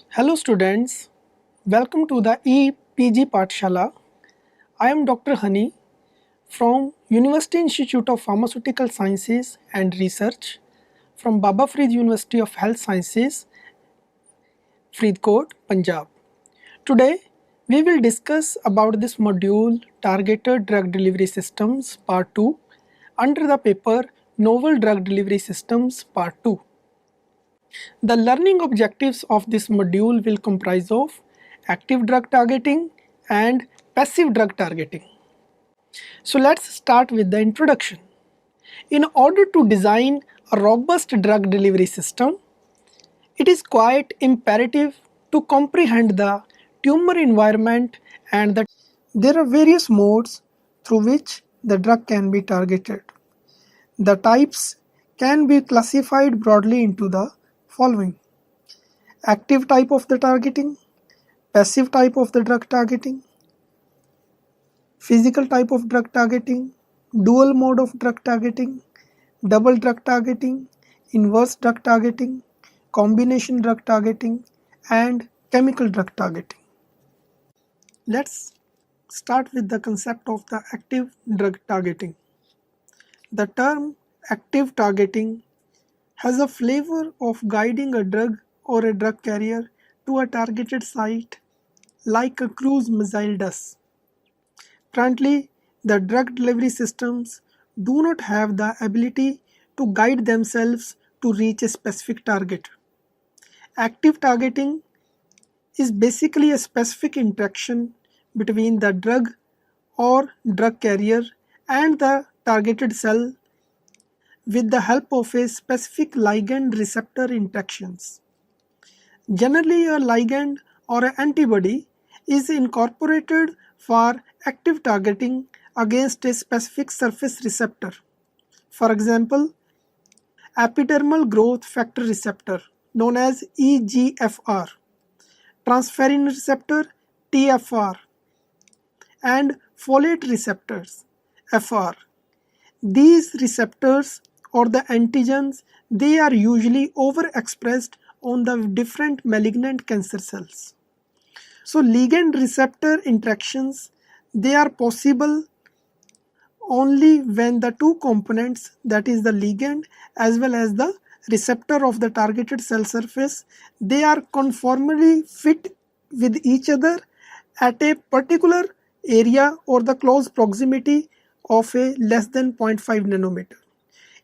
Hello students, welcome to the EPG Pathshala. I am Dr. Hani from University Institute of Pharmaceutical Sciences and Research from Baba Farid University of Health Sciences, Faridkot, Punjab. Today we will discuss about this module Targeted Drug Delivery Systems Part 2 under the paper Novel Drug Delivery Systems Part 2. The learning objectives of this module will comprise of active drug targeting and passive drug targeting. So let's start with the introduction. In order to design a robust drug delivery system, it is quite imperative to comprehend the tumor environment and there are various modes through which the drug can be targeted. The types can be classified broadly into the following: active type of the targeting, passive type of the drug targeting, physical type of drug targeting, dual mode of drug targeting, double drug targeting, inverse drug targeting, combination drug targeting, and chemical drug targeting. Let's start with the concept of the active drug targeting. The term active targeting has a flavor of guiding a drug or a drug carrier to a targeted site like a cruise missile does. Currently, the drug delivery systems do not have the ability to guide themselves to reach a specific target. Active targeting is basically a specific interaction between the drug or drug carrier and the targeted cell with the help of a specific ligand receptor interactions. Generally, a ligand or an antibody is incorporated for active targeting against a specific surface receptor. For example, epidermal growth factor receptor known as EGFR, transferrin receptor TFR, and folate receptors FR. These receptors or the antigens, they are usually overexpressed on the different malignant cancer cells. So ligand receptor interactions, they are possible only when the two components, that is the ligand as well as the receptor of the targeted cell surface, they are conformally fit with each other at a particular area or the close proximity of a less than 0.5 nanometer.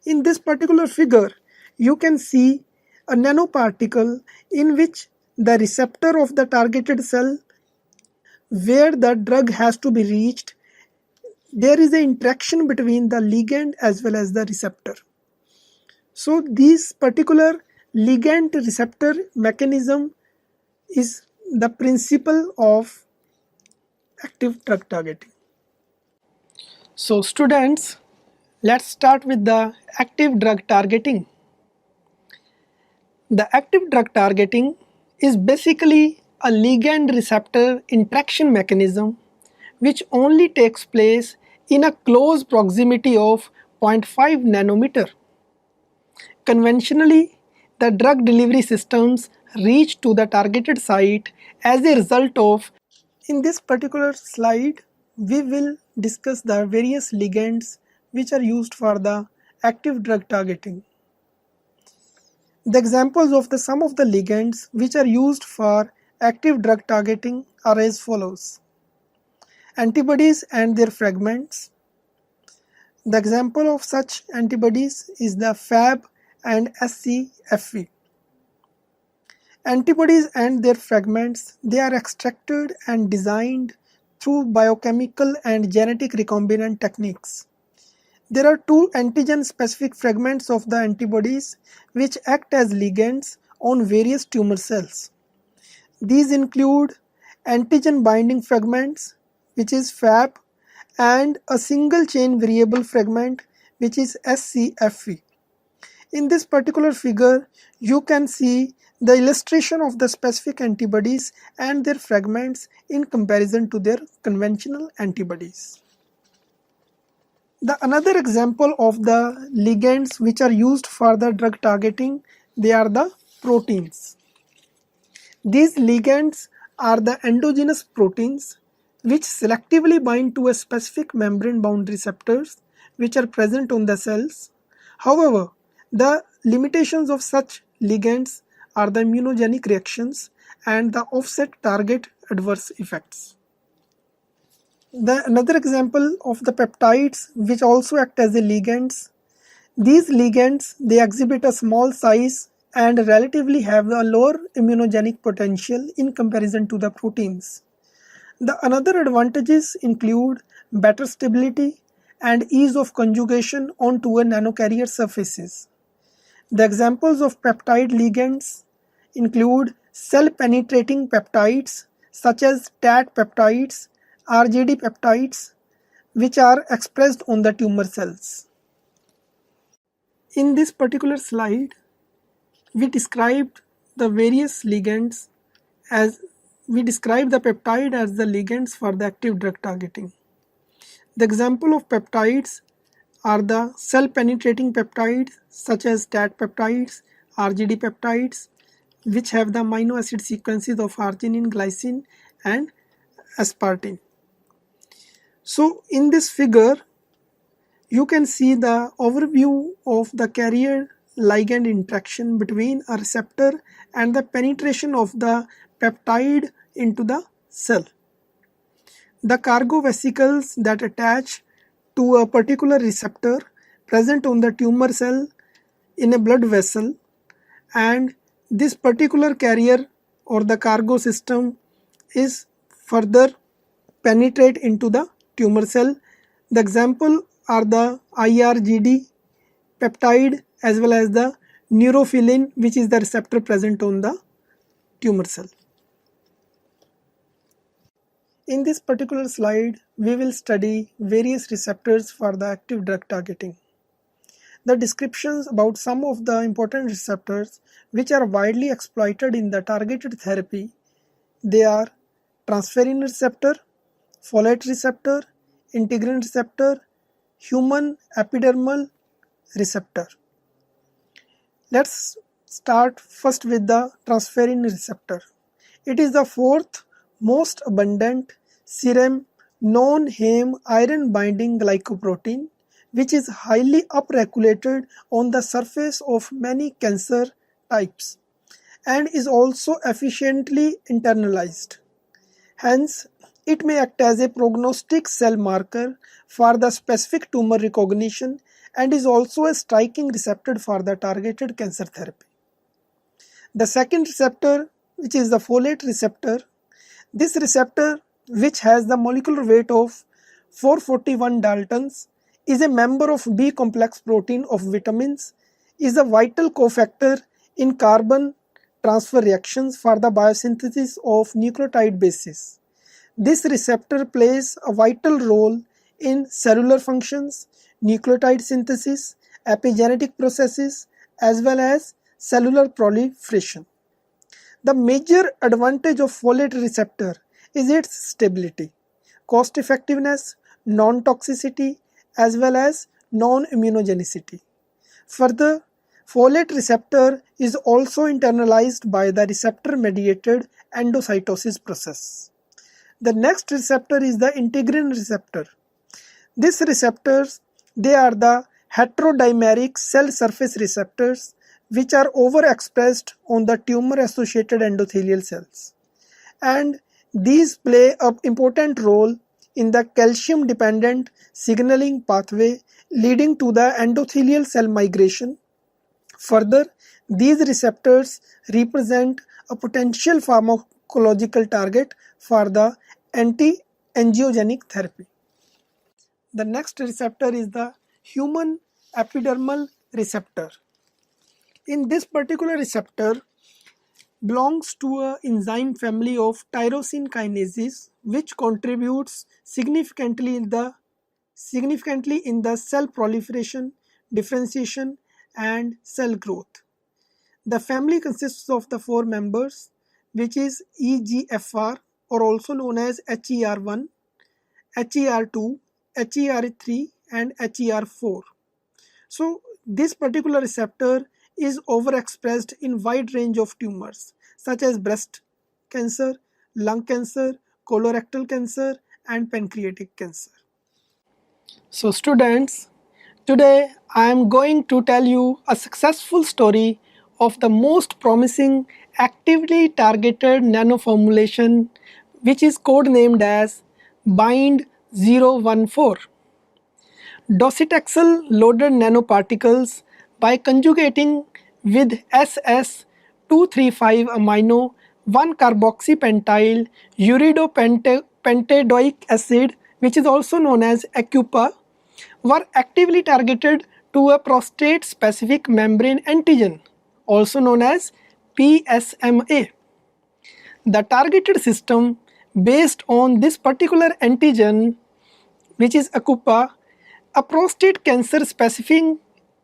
In this particular figure, you can see a nanoparticle in which the receptor of the targeted cell where the drug has to be reached, there is an interaction between the ligand as well as the receptor. So this particular ligand receptor mechanism is the principle of active drug targeting. So students, let's start with the active drug targeting. The active drug targeting is basically a ligand receptor interaction mechanism which only takes place in a close proximity of 0.5 nanometer. Conventionally, the drug delivery systems reach to the targeted site as a result of. In this particular slide, we will discuss the various ligands which are used for the active drug targeting. The examples of some of the ligands which are used for active drug targeting are as follows: antibodies and their fragments. The example of such antibodies is the Fab and scFv. Antibodies and their fragments, they are extracted and designed through biochemical and genetic recombinant techniques. There are two antigen-specific fragments of the antibodies which act as ligands on various tumor cells. These include antigen binding fragments, which is Fab, and a single chain variable fragment, which is scFv. In this particular figure, you can see the illustration of the specific antibodies and their fragments in comparison to their conventional antibodies. Another example of the ligands which are used for the drug targeting, they are the proteins. These ligands are the endogenous proteins which selectively bind to a specific membrane-bound receptors which are present on the cells. However, the limitations of such ligands are the immunogenic reactions and the offset target adverse effects. Another example of the peptides which also act as the ligands. These ligands, they exhibit a small size and relatively have a lower immunogenic potential in comparison to the proteins. The another advantages include better stability and ease of conjugation onto a nanocarrier surfaces. The examples of peptide ligands include cell-penetrating peptides such as TAT peptides, RGD peptides, which are expressed on the tumor cells. In this particular slide, we described the various ligands as we describe the peptide as the ligands for the active drug targeting. The example of peptides are the cell-penetrating peptides such as TAT peptides, RGD peptides, which have the amino acid sequences of arginine, glycine and aspartame. So in this figure, you can see the overview of the carrier ligand interaction between a receptor and the penetration of the peptide into the cell. The cargo vesicles that attach to a particular receptor present on the tumor cell in a blood vessel, and this particular carrier or the cargo system is further penetrate into the tumor cell. The example are the IRGD peptide as well as the neuropilin, which is the receptor present on the tumor cell. In this particular slide, we will study various receptors for the active drug targeting. The descriptions about some of the important receptors which are widely exploited in the targeted therapy, they are transferrin receptor, folate receptor, integrin receptor, human epidermal receptor. Let's start first with the transferrin receptor. It is the fourth most abundant serum non-heme iron binding glycoprotein which is highly upregulated on the surface of many cancer types and is also efficiently internalized. Hence, it may act as a prognostic cell marker for the specific tumor recognition and is also a striking receptor for the targeted cancer therapy. The second receptor, which is the folate receptor, this receptor, which has the molecular weight of 441 Daltons, is a member of B complex protein of vitamins, is a vital cofactor in carbon transfer reactions for the biosynthesis of nucleotide bases. This receptor plays a vital role in cellular functions, nucleotide synthesis, epigenetic processes, as well as cellular proliferation. The major advantage of folate receptor is its stability, cost effectiveness, non-toxicity, as well as non-immunogenicity. Further, folate receptor is also internalized by the receptor-mediated endocytosis process. The next receptor is the integrin receptor. These receptors, they are the heterodimeric cell surface receptors which are overexpressed on the tumor-associated endothelial cells. And these play an important role in the calcium-dependent signaling pathway leading to the endothelial cell migration. Further, these receptors represent a potential pharmacological target for the anti-angiogenic therapy. The next receptor is the human epidermal receptor. In this particular receptor belongs to an enzyme family of tyrosine kinases which contributes significantly in the cell proliferation, differentiation and cell growth. The family consists of the four members, which is EGFR or also known as HER1, HER2, HER3 and HER4. So this particular receptor is overexpressed in wide range of tumors such as breast, cancer, lung cancer, colorectal cancer, and pancreatic cancer. So students, today I am going to tell you a successful story of the most promising actively targeted nanoformulation, which is codenamed as BIND014. Docetaxel loaded nanoparticles by conjugating with SS235 amino 1 carboxypentyl uridopentoic acid, which is also known as ACUPA, were actively targeted to a prostate specific membrane antigen, also known as PSMA. The targeted system based on this particular antigen, which is ACUPA, a prostate cancer specific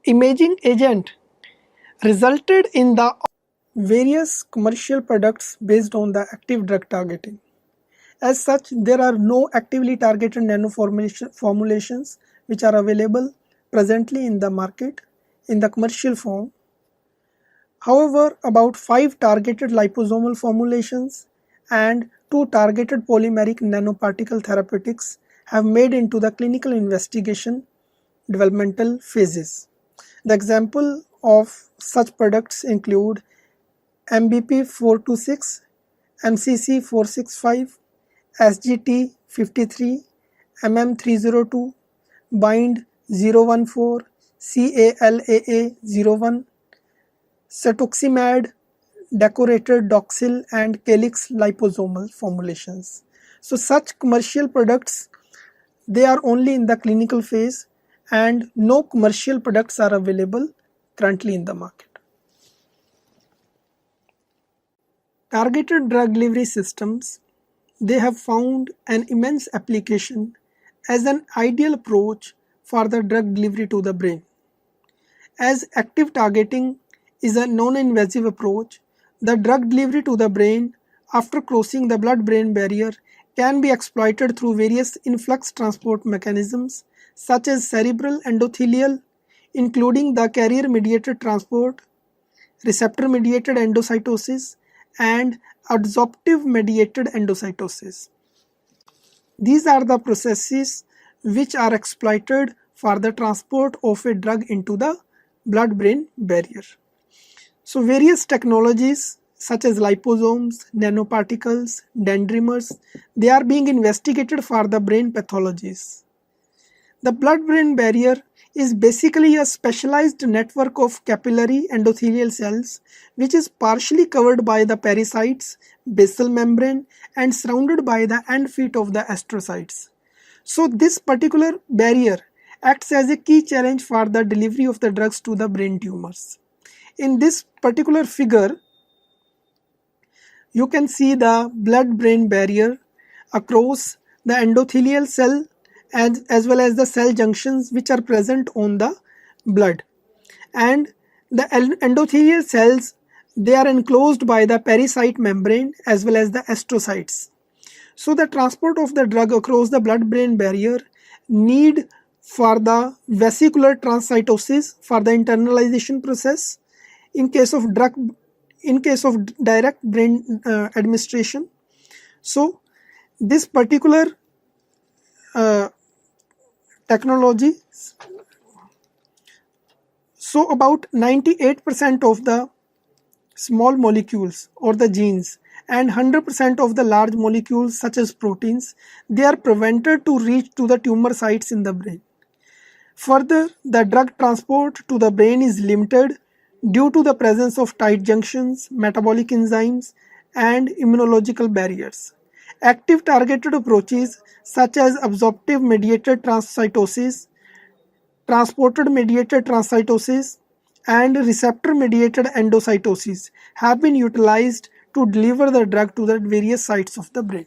imaging agent, resulted in the various commercial products based on the active drug targeting. As such, there are no actively targeted nanoformulations which are available presently in the market in the commercial form. However, about 5 targeted liposomal formulations and 2 targeted polymeric nanoparticle therapeutics have made into the clinical investigation developmental phases. The example of such products include MBP426, MCC465, SGT53, MM302, BIND014, CALAA01, cetuximab, decorated doxil and calyx liposomal formulations. So such commercial products, they are only in the clinical phase and no commercial products are available currently in the market. Targeted drug delivery systems, they have found an immense application as an ideal approach for the drug delivery to the brain. As active targeting is a non-invasive approach, the drug delivery to the brain after crossing the blood-brain barrier can be exploited through various influx transport mechanisms such as cerebral endothelial, including the carrier-mediated transport, receptor-mediated endocytosis, and adsorptive-mediated endocytosis. These are the processes which are exploited for the transport of a drug into the blood-brain barrier. So various technologies such as liposomes, nanoparticles, dendrimers, they are being investigated for the brain pathologies. The blood-brain barrier is basically a specialized network of capillary endothelial cells which is partially covered by the pericytes, basal membrane, and surrounded by the end feet of the astrocytes. So this particular barrier acts as a key challenge for the delivery of the drugs to the brain tumors. In this particular figure, you can see the blood-brain barrier across the endothelial cell and as well as the cell junctions which are present on the blood. And the endothelial cells, they are enclosed by the pericyte membrane as well as the astrocytes. So the transport of the drug across the blood-brain barrier need for the vesicular transcytosis for the internalization process in case of direct brain administration. So this particular technology, so about 98% of the small molecules or the genes and 100% of the large molecules such as proteins, they are prevented to reach to the tumor sites in the brain. Further, the drug transport to the brain is limited due to the presence of tight junctions, metabolic enzymes, and immunological barriers. Active targeted approaches such as absorptive mediated transcytosis, transported mediated transcytosis, and receptor mediated endocytosis have been utilized to deliver the drug to the various sites of the brain.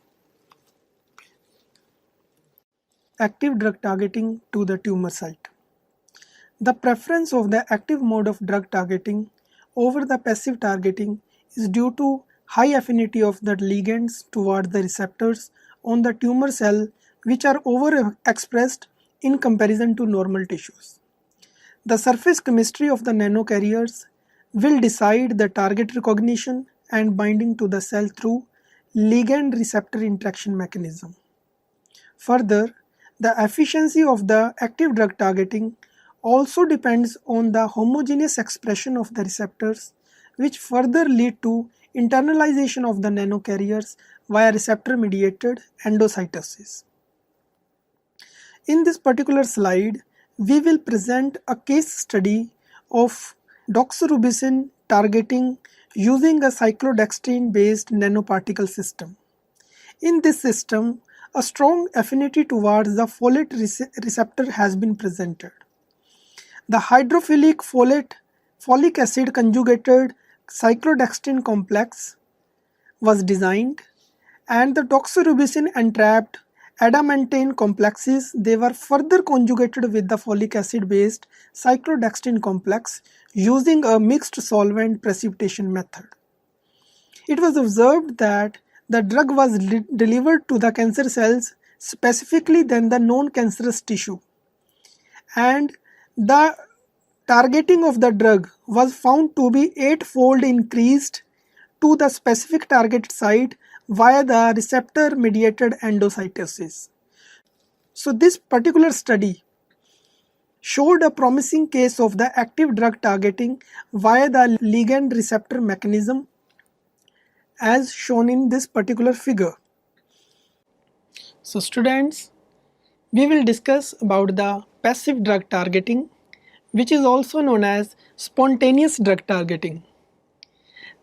Active drug targeting to the tumor site. The preference of the active mode of drug targeting over the passive targeting is due to high affinity of the ligands toward the receptors on the tumor cell which are overexpressed in comparison to normal tissues. The surface chemistry of the nanocarriers will decide the target recognition and binding to the cell through ligand-receptor interaction mechanism. Further, the efficiency of the active drug targeting also depends on the homogeneous expression of the receptors, which further lead to internalization of the nanocarriers via receptor-mediated endocytosis. In this particular slide, we will present a case study of doxorubicin targeting using a cyclodextrin-based nanoparticle system. In this system, a strong affinity towards the folate receptor has been presented. The hydrophilic folic acid conjugated cyclodextrin complex was designed, and the doxorubicin entrapped adamantane complexes, they were further conjugated with the folic acid based cyclodextrin complex using a mixed solvent precipitation method. It was observed that the drug was delivered to the cancer cells specifically than the non-cancerous tissue, and the targeting of the drug was found to be 8-fold increased to the specific target site via the receptor mediated endocytosis. So this particular study showed a promising case of the active drug targeting via the ligand receptor mechanism as shown in this particular figure. So students, we will discuss about the passive drug targeting, which is also known as spontaneous drug targeting.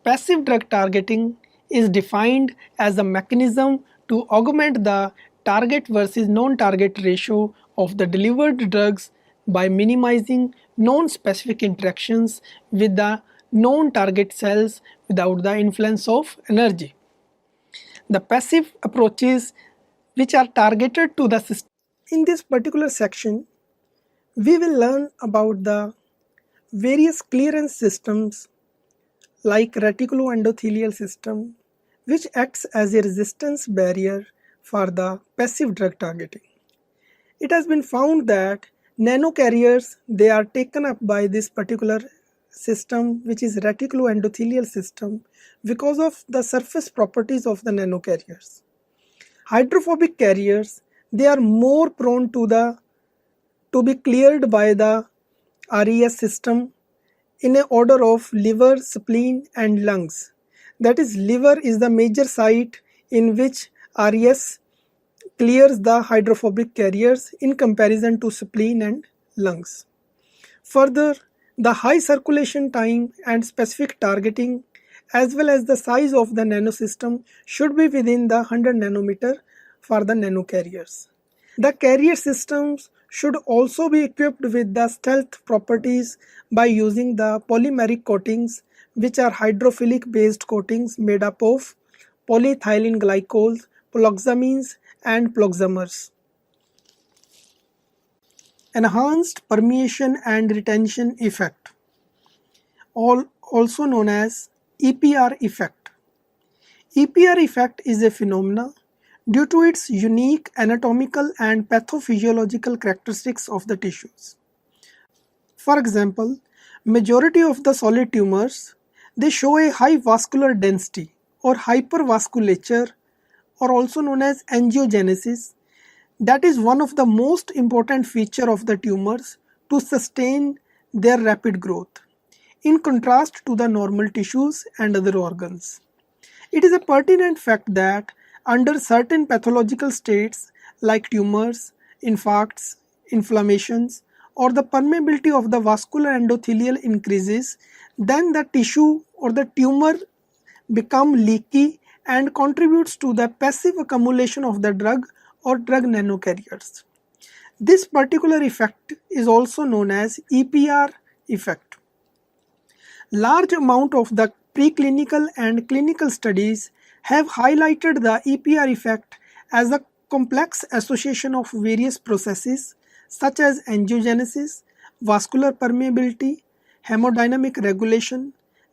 Passive drug targeting is defined as a mechanism to augment the target versus non-target ratio of the delivered drugs by minimizing non-specific interactions with the non-target cells without the influence of energy. The passive approaches which are targeted to the system. In this particular section, we will learn about the various clearance systems like reticuloendothelial system, which acts as a resistance barrier for the passive drug targeting. It has been found that nanocarriers, they are taken up by this particular system, which is reticuloendothelial system, because of the surface properties of the nanocarriers. Hydrophobic carriers, they are more prone to be cleared by the RES system in a order of liver, spleen and lungs. That is, liver is the major site in which RES clears the hydrophobic carriers in comparison to spleen and lungs. Further, the high circulation time and specific targeting as well as the size of the nanosystem should be within the 100 nanometer for the nanocarriers. The carrier systems should also be equipped with the stealth properties by using the polymeric coatings, which are hydrophilic based coatings made up of polyethylene glycols, poloxamines and poloxamers. Enhanced permeation and retention effect, also known as EPR effect. EPR effect is a phenomenon due to its unique anatomical and pathophysiological characteristics of the tissues. For example, majority of the solid tumors, they show a high vascular density or hypervasculature, or also known as angiogenesis. That is one of the most important feature of the tumors to sustain their rapid growth, in contrast to the normal tissues and other organs. It is a pertinent fact that under certain pathological states like tumors, infarcts, inflammations, or the permeability of the vascular endothelial increases, then the tissue or the tumor become leaky and contributes to the passive accumulation of the drug or drug nanocarriers. This particular effect is also known as EPR effect. Large amount of the preclinical and clinical studies have highlighted the EPR effect as a complex association of various processes such as angiogenesis, vascular permeability, hemodynamic regulation,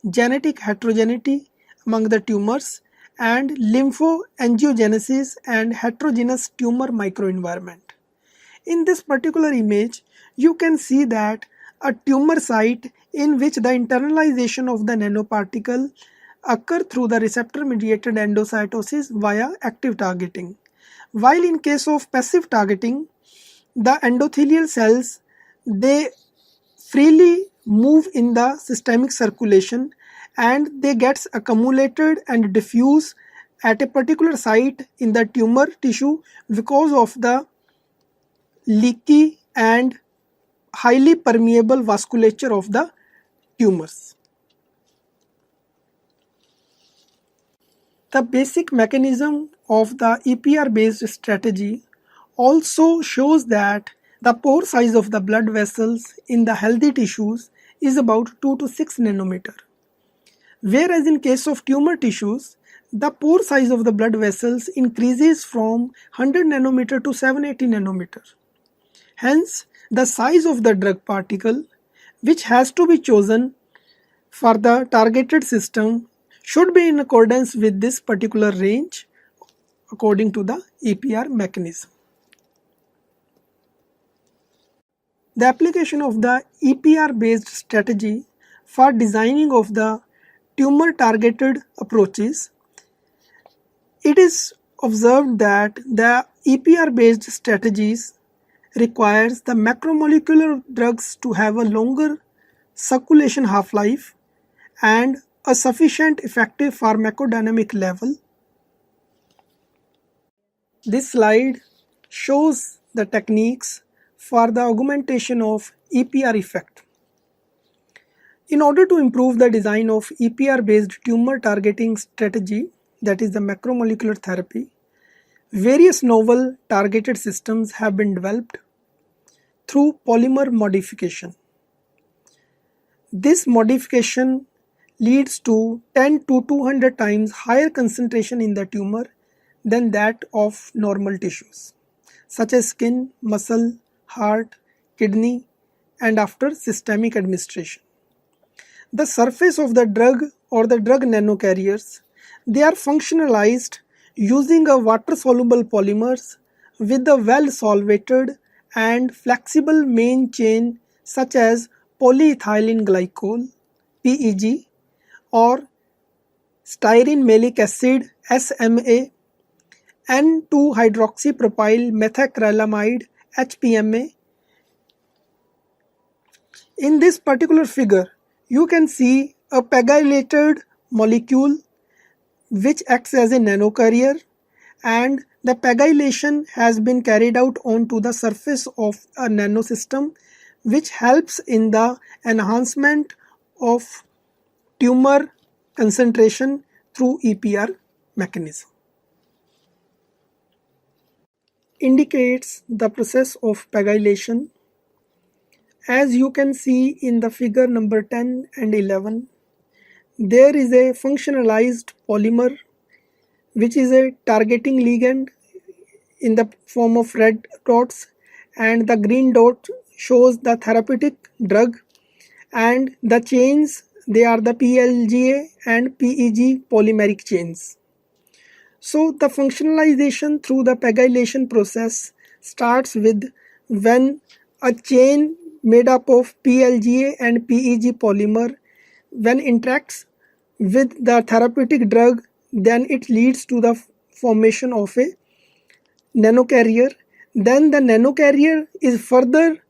genetic heterogeneity among the tumors, and lymphoangiogenesis and heterogeneous tumor microenvironment. In this particular image, you can see that a tumor site in which the internalization of the nanoparticle occur through the receptor-mediated endocytosis via active targeting. While in case of passive targeting, the endothelial cells, they freely move in the systemic circulation and they get accumulated and diffuse at a particular site in the tumor tissue because of the leaky and highly permeable vasculature of the tumors. The basic mechanism of the EPR based strategy also shows that the pore size of the blood vessels in the healthy tissues is about 2 to 6 nanometer. Whereas in case of tumor tissues, the pore size of the blood vessels increases from 100 nanometer to 780 nanometer. Hence, the size of the drug particle which has to be chosen for the targeted system should be in accordance with this particular range according to the EPR mechanism. The application of the EPR based strategy for designing of the tumor targeted approaches, it is observed that the EPR based strategies requires the macromolecular drugs to have a longer circulation half-life and a sufficient effective pharmacodynamic level. This slide shows the techniques for the augmentation of EPR effect. In order to improve the design of EPR based tumor targeting strategy, that is the macromolecular therapy, various novel targeted systems have been developed through polymer modification. This modification leads to 10 to 200 times higher concentration in the tumor than that of normal tissues, such as skin, muscle, heart, kidney, and after systemic administration. The surface of the drug or the drug nanocarriers, they are functionalized using a water-soluble polymers with a well-solvated and flexible main chain such as polyethylene glycol (PEG) or styrene malic acid (SMA), N2-hydroxypropyl methacrylamide (HPMA). In this particular figure, you can see a pegylated molecule which acts as a nanocarrier, and the pegylation has been carried out onto the surface of a nanosystem which helps in the enhancement of tumor concentration through EPR mechanism. Indicates the process of pegylation. As you can see in the figure number 10 and 11, there is a functionalized polymer which is a targeting ligand in the form of red dots, and the green dot shows the therapeutic drug, and the chains, they are the PLGA and PEG polymeric chains. So the functionalization through the pegylation process starts with when a chain made up of PLGA and PEG polymer, when interacts with the therapeutic drug, then it leads to the formation of a nanocarrier. Then the nanocarrier is further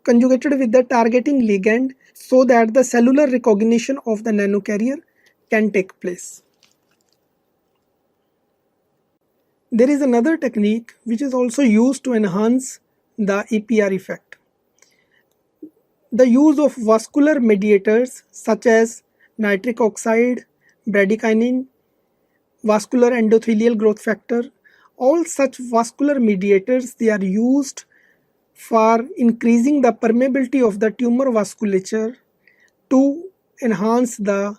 conjugated with the targeting ligand so that the cellular recognition of the nanocarrier can take place. There is another technique which is also used to enhance the EPR effect. The use of vascular mediators such as nitric oxide, bradykinin, vascular endothelial growth factor, all such vascular mediators, they are used for increasing the permeability of the tumor vasculature to enhance the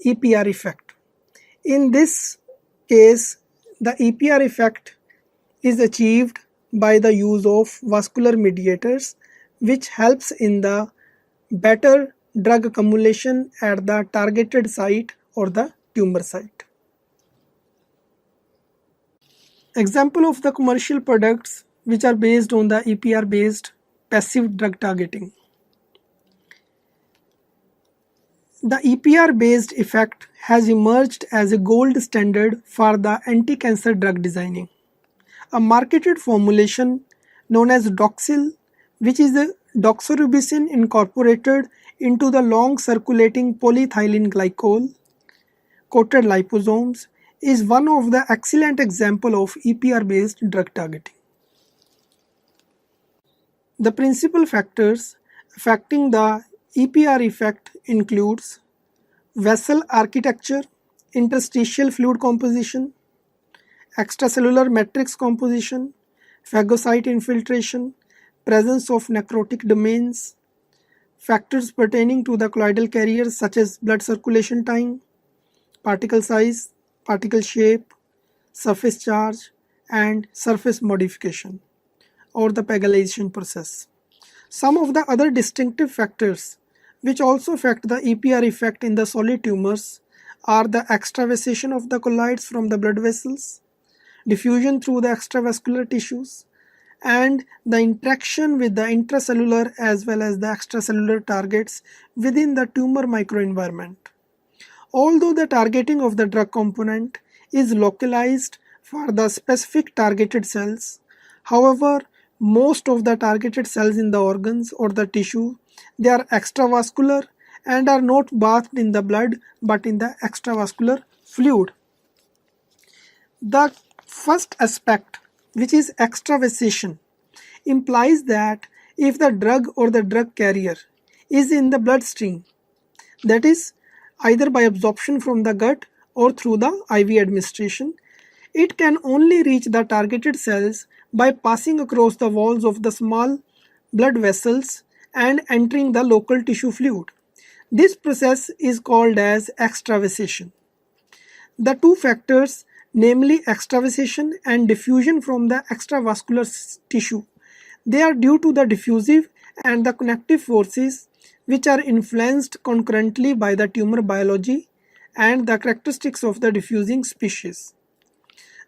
EPR effect. In this case, the EPR effect is achieved by the use of vascular mediators, which helps in the better drug accumulation at the targeted site or the tumor site. Example of the commercial products which are based on the EPR based passive drug targeting. The EPR based effect has emerged as a gold standard for the anti-cancer drug designing. A marketed formulation known as Doxil, which is a doxorubicin incorporated into the long circulating polyethylene glycol coated liposomes, is one of the excellent example of EPR based drug targeting. The principal factors affecting the EPR effect includes vessel architecture, interstitial fluid composition, extracellular matrix composition, phagocyte infiltration, presence of necrotic domains, factors pertaining to the colloidal carriers such as blood circulation time, particle size, particle shape, surface charge, and surface modification, or the pegylation process. Some of the other distinctive factors which also affect the EPR effect in the solid tumors are the extravasation of the colloids from the blood vessels, diffusion through the extravascular tissues, and the interaction with the intracellular as well as the extracellular targets within the tumor microenvironment. Although the targeting of the drug component is localized for the specific targeted cells, however, most of the targeted cells in the organs or the tissue, they are extravascular and are not bathed in the blood but in the extravascular fluid. The first aspect, which is extravasation, implies that if the drug or the drug carrier is in the bloodstream, that is either by absorption from the gut or through the IV administration, it can only reach the targeted cells by passing across the walls of the small blood vessels and entering the local tissue fluid. This process is called as extravasation. The two factors, namely extravasation and diffusion from the extravascular tissue, they are due to the diffusive and the connective forces which are influenced concurrently by the tumor biology and the characteristics of the diffusing species.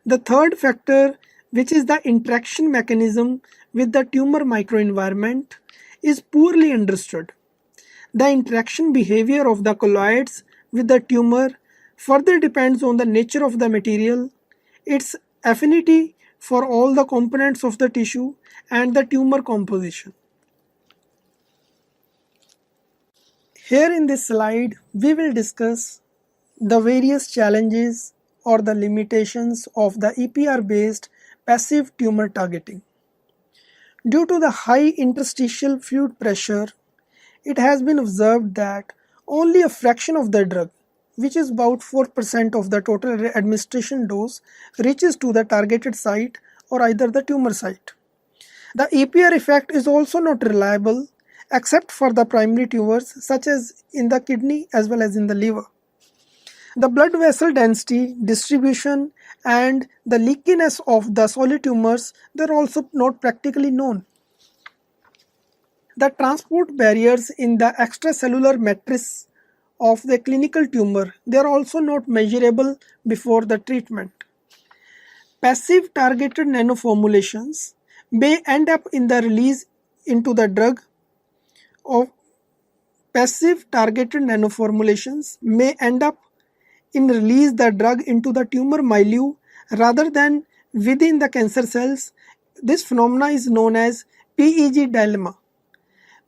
The third factor, which is the interaction mechanism with the tumor microenvironment, is poorly understood. The interaction behavior of the colloids with the tumor further depends on the nature of the material, its affinity for all the components of the tissue, and the tumor composition. Here in this slide, we will discuss the various challenges or the limitations of the EPR based passive tumor targeting. Due to the high interstitial fluid pressure, it has been observed that only a fraction of the drug, which is about 4% of the total administration dose, reaches to the targeted site or either the tumor site. The EPR effect is also not reliable except for the primary tumors such as in the kidney as well as in the liver. The blood vessel density, distribution, and the leakiness of the solid tumors, they are also not practically known. The transport barriers in the extracellular matrix of the clinical tumor, they are also not measurable before the treatment. Passive targeted nanoformulations may end up in the release into the drug of passive targeted nanoformulations may end up in release the drug into the tumor milieu rather than within the cancer cells. This phenomena is known as PEG dilemma.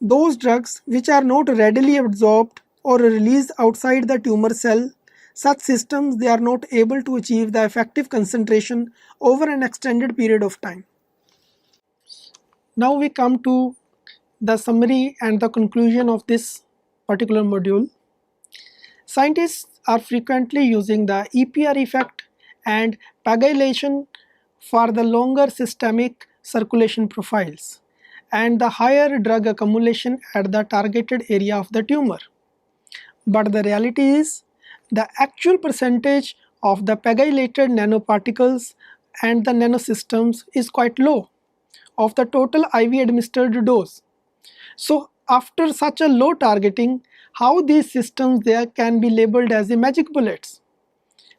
Those drugs which are not readily absorbed or released outside the tumor cell, such systems, they are not able to achieve the effective concentration over an extended period of time. Now we come to the summary and the conclusion of this particular module. Scientists are frequently using the EPR effect and pegylation for the longer systemic circulation profiles and the higher drug accumulation at the targeted area of the tumor. But the reality is, the actual percentage of the pegylated nanoparticles and the nanosystems is quite low of the total IV administered dose. So after such a low targeting, how these systems there can be labeled as the magic bullets?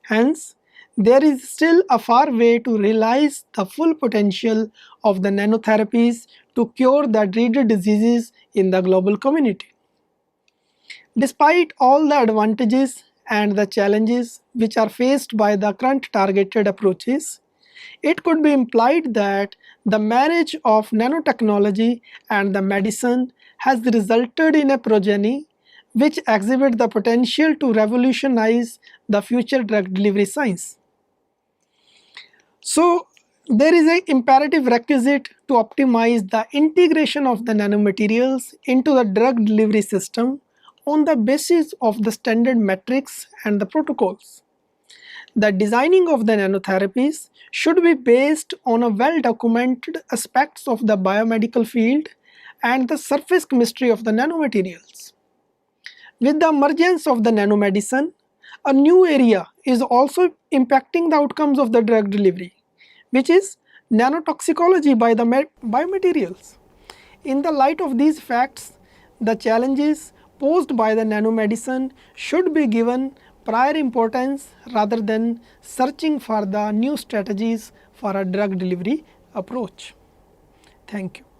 Hence, there is still a far way to realize the full potential of the nanotherapies to cure the dreaded diseases in the global community. Despite all the advantages and the challenges which are faced by the current targeted approaches, it could be implied that the marriage of nanotechnology and the medicine has resulted in a progeny which exhibit the potential to revolutionize the future drug delivery science. So, there is an imperative requisite to optimize the integration of the nanomaterials into the drug delivery system on the basis of the standard metrics and the protocols. The designing of the nanotherapies should be based on a well-documented aspects of the biomedical field and the surface chemistry of the nanomaterials. With the emergence of the nanomedicine, a new area is also impacting the outcomes of the drug delivery, which is nanotoxicology by the biomaterials. In the light of these facts, the challenges posed by the nanomedicine should be given prior importance rather than searching for the new strategies for a drug delivery approach. Thank you.